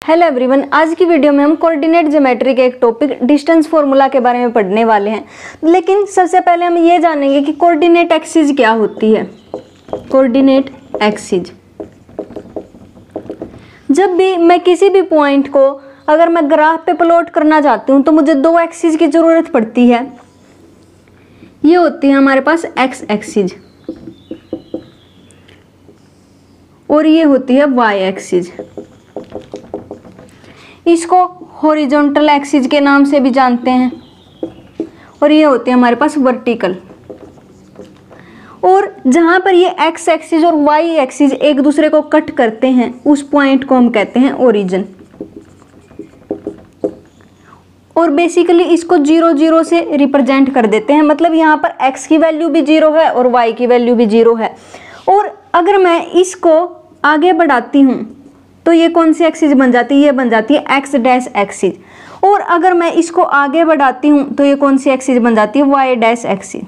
Hello everyone, आज की video में हम कोऑर्डिनेट ज्योमेट्री के एक टॉपिक डिस्टेंस फार्मूला के बारे में पढ़ने वाले हैं। लेकिन सबसे पहले हम ये जानेंगे कि कोऑर्डिनेट एक्सिस क्या होती है। कोऑर्डिनेट एक्सिस, जब भी मैं किसी भी पॉइंट को अगर मैं ग्राफ पे प्लॉट करना चाहती हूँ तो मुझे दो एक्सिस की ज़रूरत पड़ती है। ये होती है हमारे पास एक्स एक्सिस और ये होती है वाई एक्सिस। इसको हॉरिजॉन्टल एक्सिस के नाम से भी जानते हैं और ये होते हैं हमारे पास वर्टिकल। और जहाँ पर ये एक्स एक्सिस और वाई एक्सिस एक दूसरे को कट करते हैं उस पॉइंट को हम कहते हैं ओरिजिन। और बेसिकली इसको 0 0 से रिप्रेजेंट कर देते हैं, मतलब यहाँ पर x की वैल्यू भी 0 है और y की वैल्यू भी 0 है। और अगर मैं इसको आगे बढ़ाती हूँ तो ये कौन सी एक्सिस बन जाती है? ये बन जाती है एक्स डैश एक्सिस। और अगर मैं इसको आगे बढ़ाती हूँ तो ये कौन सी एक्सिस बन जाती है? Y dash axis.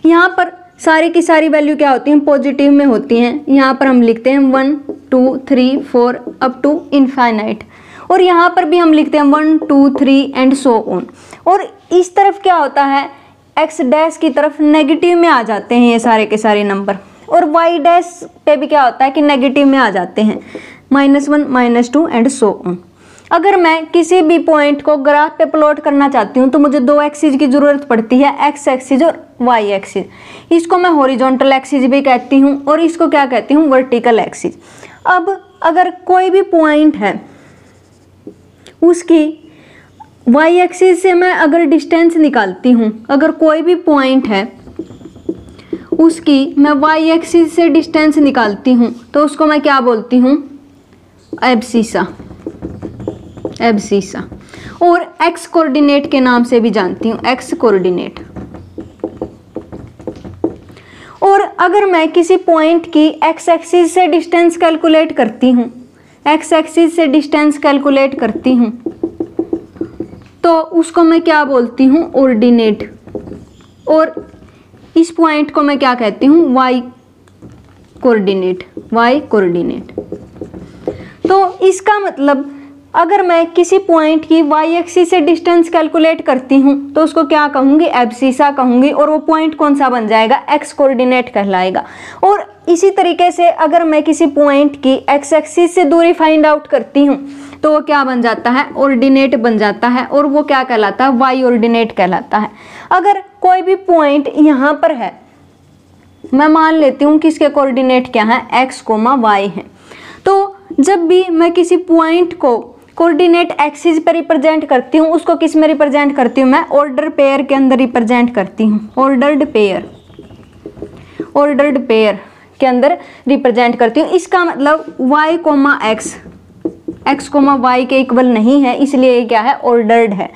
यहाँ पर सारी की सारी वैल्यू क्या होती हैं? पॉजिटिव में होती हैं। यहाँ पर हम लिखते हैं 1 2 3 4 अप टू इनफाइनाइट। और यहाँ पर भी हम लिखते हैं 1 2 3 एंड सो ऑन। और इस तरफ क्या होता है? एक्स डैश की तरफ नेगेटिव में आ जाते हैं ये सारे के सारे नंबर। और वाई डैश पे भी क्या होता है कि नेगेटिव में आ जाते हैं, -1 -2 एंड सो ऑन। अगर मैं किसी भी पॉइंट को ग्राफ पे प्लॉट करना चाहती हूँ तो मुझे दो एक्सिस की ज़रूरत पड़ती है, एक्स एक्सिस और वाई एक्सिस। इसको मैं हॉरिजॉन्टल एक्सिस भी कहती हूँ और इसको क्या कहती हूँ? Vertical axis. अब अगर कोई भी पॉइंट है उसकी वाई एक्सिस से मैं अगर डिस्टेंस निकालती हूँ, अगर कोई भी पॉइंट है उसकी मैं वाई एक्सिस से डिस्टेंस निकालती हूँ तो उसको मैं क्या बोलती हूँ? एब्सिसा। एब्सिसा। और एक्स कोऑर्डिनेट के नाम से भी जानती हूँ, एक्स कोऑर्डिनेट। और अगर मैं किसी पॉइंट की एक्स एक्सिस से डिस्टेंस कैलकुलेट करती हूँ, एक्स एक्सिस से डिस्टेंस कैलकुलेट करती हूँ तो उसको मैं क्या बोलती हूँ? ऑर्डिनेट। और इस पॉइंट को मैं क्या कहती हूँ? Y coordinate. Y coordinate. तो इसका मतलब अगर मैं किसी पॉइंट की वाई एक्सिस से डिस्टेंस कैलकुलेट करती हूँ तो उसको क्या कहूँगी? एब्सिसा कहूँगी। और वो पॉइंट कौन सा बन जाएगा? एक्स कोऑर्डिनेट कहलाएगा। और इसी तरीके से अगर मैं किसी पॉइंट की एक्स एक्सिस से दूरी फाइंड आउट करती हूँ तो वो क्या बन जाता है? ऑर्डिनेट बन जाता है। और वो क्या कहलाता है? वाई ऑर्डिनेट कहलाता है। अगर कोई भी पॉइंट यहाँ पर है, मैं मान लेती हूँ कि इसके कोऑर्डिनेट क्या है? एक्स कोमा वाई है। तो जब भी मैं किसी पॉइंट को कोऑर्डिनेट एक्सिस पर रिप्रेजेंट करती हूँ उसको किस में रिप्रेजेंट करती हूँ? मैं ऑर्डर पेयर के अंदर रिप्रेजेंट करती हूँ। Ordered pair. ऑर्डर्ड पेयर के अंदर रिप्रेजेंट करती हूँ। इसका मतलब y comma X, X comma Y के इक्वल नहीं है, इसलिए ये क्या है? ऑर्डर्ड है।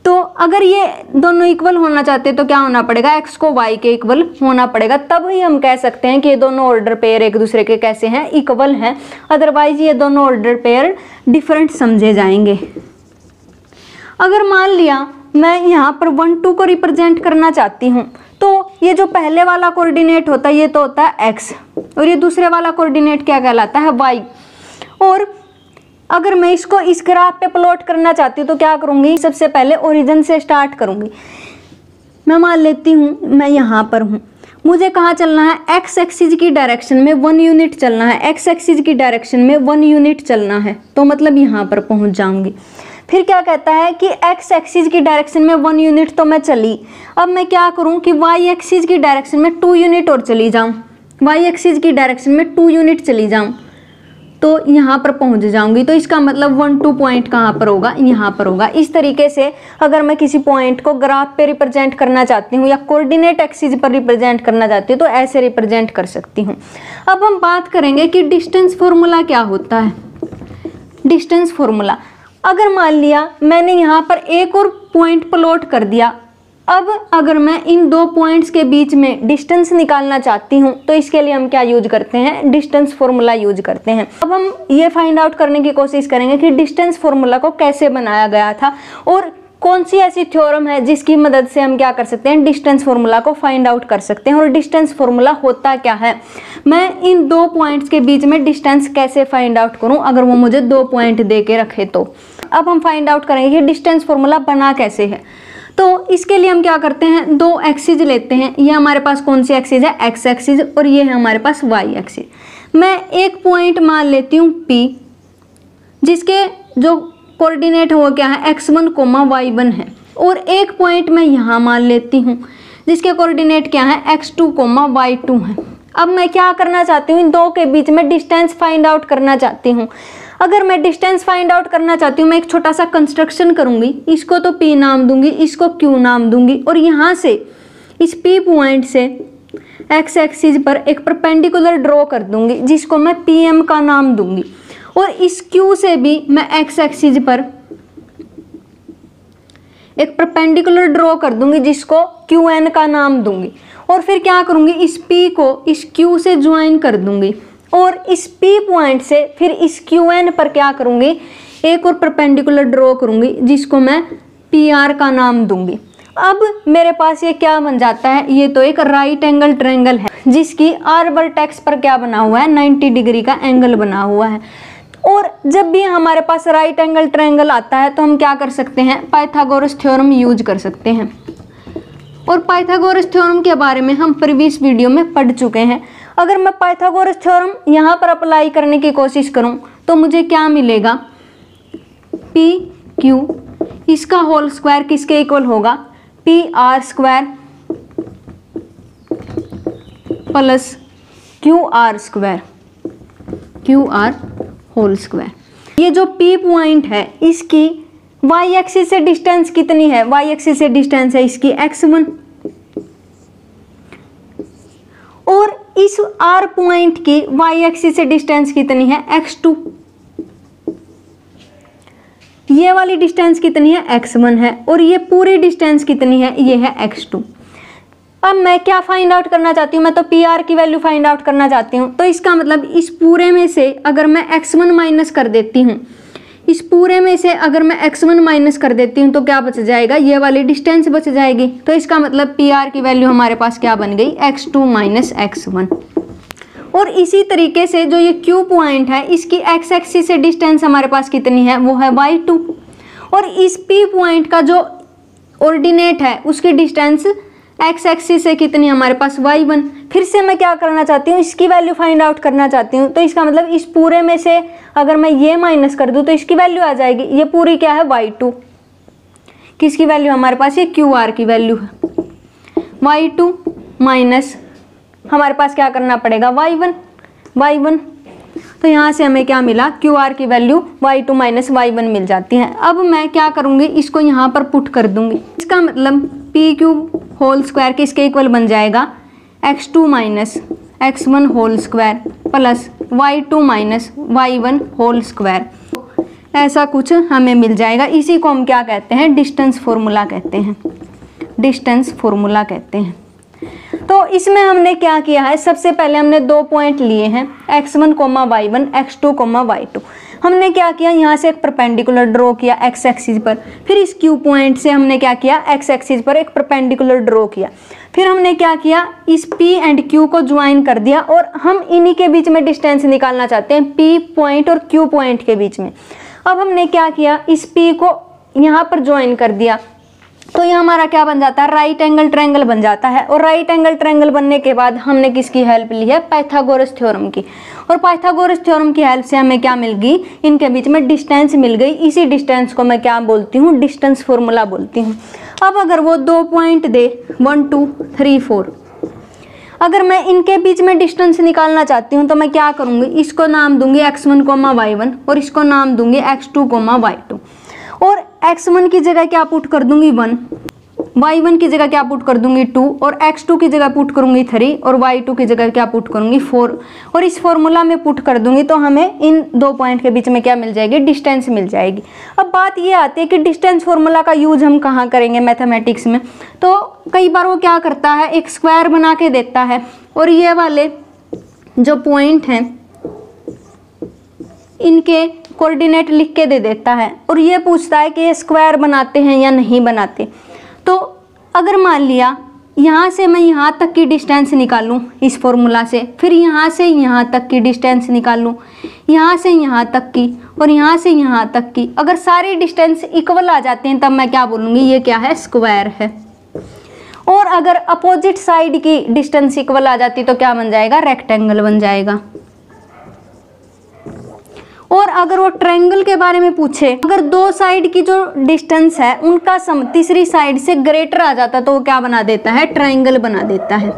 तो अगर ये दोनों इक्वल होना चाहते हैं तो क्या होना पड़ेगा? एक्स को वाई के इक्वल होना पड़ेगा, तब ही हम कह सकते हैं कि ये दोनों ऑर्डर पेयर एक दूसरे के कैसे हैं? इक्वल हैं। अदरवाइज ये दोनों ऑर्डर पेयर डिफरेंट समझे जाएंगे। अगर मान लिया मैं यहाँ पर 1 2 को रिप्रेजेंट करना चाहती हूँ तो ये जो पहले वाला कोऑर्डिनेट होता है ये तो होता है एक्स और ये दूसरे वाला कोऑर्डिनेट क्या कहलाता है? वाई। और अगर मैं इसको इस ग्राफ पे प्लॉट करना चाहती हूँ तो क्या करूँगी? सबसे पहले ओरिजिन से स्टार्ट करूँगी। मैं मान लेती हूँ मैं यहाँ पर हूँ, मुझे कहाँ चलना है? एक्स एक्सिस की डायरेक्शन में 1 यूनिट चलना है। एक्स एक्सिस की डायरेक्शन में 1 यूनिट चलना है तो मतलब यहाँ पर पहुँच जाऊँगी। फिर क्या कहता है कि एक्स एक्सिस की डायरेक्शन में 1 यूनिट तो मैं चली, अब मैं क्या करूँ कि वाई एक्सिस की डायरेक्शन में 2 यूनिट और चली जाऊँ। वाई एक्सिस की डायरेक्शन में 2 यूनिट चली जाऊँ तो यहाँ पर पहुँच जाऊँगी। तो इसका मतलब 1 2 पॉइंट कहाँ पर होगा? यहाँ पर होगा। इस तरीके से अगर मैं किसी पॉइंट को ग्राफ पे रिप्रेजेंट करना चाहती हूँ या कोऑर्डिनेट एक्सिस पर रिप्रेजेंट करना चाहती हूँ तो ऐसे रिप्रेजेंट कर सकती हूँ। अब हम बात करेंगे कि डिस्टेंस फॉर्मूला क्या होता है। डिस्टेंस फॉर्मूला, अगर मान लिया मैंने यहाँ पर एक और पॉइंट प्लॉट कर दिया, अब अगर मैं इन दो पॉइंट्स के बीच में डिस्टेंस निकालना चाहती हूँ तो इसके लिए हम क्या यूज करते हैं? डिस्टेंस फॉर्मूला यूज करते हैं। अब हम ये फाइंड आउट करने की कोशिश करेंगे कि डिस्टेंस फॉर्मूला को कैसे बनाया गया था और कौन सी ऐसी थ्योरम है जिसकी मदद से हम क्या कर सकते हैं, डिस्टेंस फॉर्मूला को फाइंड आउट कर सकते हैं। और डिस्टेंस फॉर्मूला होता क्या है, मैं इन दो पॉइंट्स के बीच में डिस्टेंस कैसे फाइंड आउट करूं अगर वो मुझे 2 पॉइंट दे के रखे। तो अब हम फाइंड आउट करेंगे कि डिस्टेंस फॉर्मूला बना कैसे है। तो इसके लिए हम क्या करते हैं, 2 एक्सिस लेते हैं। ये हमारे पास कौन सी एक्सिस है, एक्स एक्सिस, और ये है हमारे पास वाई एक्सिस। मैं एक पॉइंट मान लेती हूँ P, जिसके जो कोऑर्डिनेट है वो क्या है, x1, y1 है। और एक पॉइंट मैं यहाँ मान लेती हूँ जिसके कोऑर्डिनेट क्या है, x2, y2 है। अब मैं क्या करना चाहती हूँ, इन दो के बीच में डिस्टेंस फाइंड आउट करना चाहती हूँ। अगर मैं डिस्टेंस फाइंड आउट करना चाहती हूँ, मैं एक छोटा सा कंस्ट्रक्शन करूंगी, इसको तो P नाम दूंगी, इसको Q नाम दूंगी, और यहाँ से इस P पॉइंट से x एक्सिस पर एक परपेंडिकुलर ड्रॉ कर दूंगी जिसको मैं PM का नाम दूंगी। और इस Q से भी मैं x एक्सिस पर एक परपेंडिकुलर ड्रॉ कर दूंगी जिसको QN का नाम दूंगी। और फिर क्या करूंगी, इस P को इस Q से ज्वाइन कर दूंगी, और इस P पॉइंट से फिर इस QN पर क्या करूंगी, एक और परपेंडिकुलर ड्रॉ करूंगी जिसको मैं PR का नाम दूंगी। अब मेरे पास ये क्या बन जाता है, ये तो एक राइट एंगल ट्रायंगल है जिसकी R वर्टेक्स पर क्या बना हुआ है, 90 डिग्री का एंगल बना हुआ है। और जब भी हमारे पास राइट एंगल ट्रायंगल आता है तो हम क्या कर सकते हैं, पाइथागोरस थ्योरम यूज कर सकते हैं। और पाइथागोरस थ्योरम के बारे में हम प्रीवियस वीडियो में पढ़ चुके हैं। अगर मैं पाइथागोरस थ्योरम यहाँ पर अप्लाई करने की कोशिश करूँ तो मुझे क्या मिलेगा, पी क्यू, इसका होल स्क्वायर किसके इक्वल होगा, PR² plus QR² whole square. ये जो P पॉइंट है इसकी y एक्सिस से डिस्टेंस कितनी है, y एक्सिस से डिस्टेंस है इसकी x1, और इस R पॉइंट की y एक्सिस से डिस्टेंस कितनी है, x2। ये वाली डिस्टेंस कितनी है, x1 है, और ये पूरी डिस्टेंस कितनी है, ये है x2। अब मैं क्या फाइंड आउट करना चाहती हूँ, मैं तो PR की वैल्यू फाइंड आउट करना चाहती हूँ। तो इसका मतलब इस पूरे में से अगर मैं x1 माइनस कर देती हूँ, इस पूरे में से अगर मैं x1 माइनस कर देती हूँ तो क्या बच जाएगा, ये वाली डिस्टेंस बच जाएगी। तो इसका मतलब PR की वैल्यू हमारे पास क्या बन गई, x2 माइनस x1। और इसी तरीके से जो ये Q पॉइंट है इसकी x एक्सिस से डिस्टेंस हमारे पास कितनी है, वो है y2, और इस P पॉइंट का जो ऑर्डिनेट है उसकी डिस्टेंस x एक्सिस से कितनी हमारे पास, y1। फिर से मैं क्या करना चाहती हूँ, इसकी वैल्यू फाइंड आउट करना चाहती हूँ। तो इसका मतलब इस पूरे में से अगर मैं ये माइनस कर दूँ तो इसकी वैल्यू आ जाएगी, ये पूरी क्या है, y2। किसकी वैल्यू हमारे पास, ये QR की वैल्यू है, y2 माइनस हमारे पास क्या करना पड़ेगा, y1। तो यहाँ से हमें क्या मिला, QR की वैल्यू y2 माइनस y1 मिल जाती है। अब मैं क्या करूँगी, इसको यहाँ पर पुट कर दूँगी। इसका मतलब PQ होल स्क्वायर किसके इक्वल बन जाएगा, x2 minus x1 whole square plus y2 minus y1 whole square. ऐसा कुछ हमें मिल जाएगा। इसी को हम क्या कहते हैं, डिस्टेंस फॉर्मूला कहते हैं, डिस्टेंस फॉर्मूला कहते हैं। तो इसमें हमने क्या किया है, सबसे पहले हमने 2 पॉइंट लिए हैं, x1, y1, x2, y2। हमने क्या किया, यहाँ से एक परपेंडिकुलर ड्रॉ किया x एक्सिस पर, फिर इस Q पॉइंट से हमने क्या किया, x एक्सिस पर एक परपेंडिकुलर ड्रॉ किया, फिर हमने क्या किया, इस P एंड Q को ज्वाइन कर दिया, और हम इन्हीं के बीच में डिस्टेंस निकालना चाहते हैं, P पॉइंट और Q पॉइंट के बीच में। अब हमने क्या किया, इस P को यहाँ पर ज्वाइन कर दिया, तो ये हमारा क्या बन जाता है, राइट एंगल ट्रायंगल बन जाता है। और राइट एंगल ट्रायंगल बनने के बाद हमने किसकी हेल्प ली है, पाइथागोरस थ्योरम की। और पाइथागोरस थ्योरम की हेल्प से हमें क्या मिल गई, इनके बीच में डिस्टेंस मिल गई। इसी डिस्टेंस को मैं क्या बोलती हूँ, डिस्टेंस फॉर्मूला बोलती हूँ। अब अगर वो 2 पॉइंट दे 1 2 3 4, अगर मैं इनके बीच में डिस्टेंस निकालना चाहती हूँ तो मैं क्या करूँगी, इसको नाम दूंगी x1, y1, और इसको नाम दूंगी x2, y2। और x1 की जगह क्या पुट कर दूंगी 1, y1 की जगह क्या पुट कर दूंगी 2, और x2 की जगह पुट करूंगी 3, और y2 की जगह क्या पुट करूंगी 4, और इस फॉर्मूला में पुट कर दूंगी तो हमें इन 2 पॉइंट के बीच में क्या मिल जाएगी, डिस्टेंस मिल जाएगी। अब बात ये आती है कि डिस्टेंस फॉर्मूला का यूज हम कहाँ करेंगे मैथमेटिक्स में। तो कई बार वो क्या करता है, एक स्क्वायर बना के देता है, और ये वाले जो पॉइंट हैं इनके कोऑर्डिनेट लिख के दे देता है और ये पूछता है कि ये स्क्वायर बनाते हैं या नहीं बनाते। तो अगर मान लिया यहाँ से मैं यहाँ तक की डिस्टेंस निकालूँ इस फॉर्मूला से, फिर यहाँ से यहाँ तक की डिस्टेंस निकालूँ, यहाँ से यहाँ तक की और यहाँ से यहाँ तक की, अगर सारी डिस्टेंस इक्वल आ जाते हैं तब मैं क्या बोलूँगी, ये क्या है, स्क्वायर है। और अगर अपोजिट साइड की डिस्टेंस इक्वल आ जाती तो क्या बन जाएगा, रेक्टेंगल बन जाएगा। और अगर वो ट्रायंगल के बारे में पूछे, अगर दो साइड की जो डिस्टेंस है उनका सम तीसरी साइड से ग्रेटर आ जाता तो वो क्या बना देता है, ट्रायंगल बना देता है।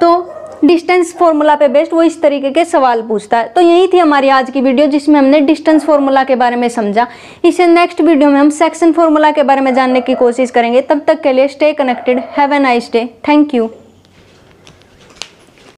तो डिस्टेंस फॉर्मूला पे बेस्ड वो इस तरीके के सवाल पूछता है। तो यही थी हमारी आज की वीडियो जिसमें हमने डिस्टेंस फॉर्मूला के बारे में समझा। इसे नेक्स्ट वीडियो में हम सेक्शन फॉर्मूला के बारे में जानने की कोशिश करेंगे। तब तक के लिए stay connected, have a nice day, thank you.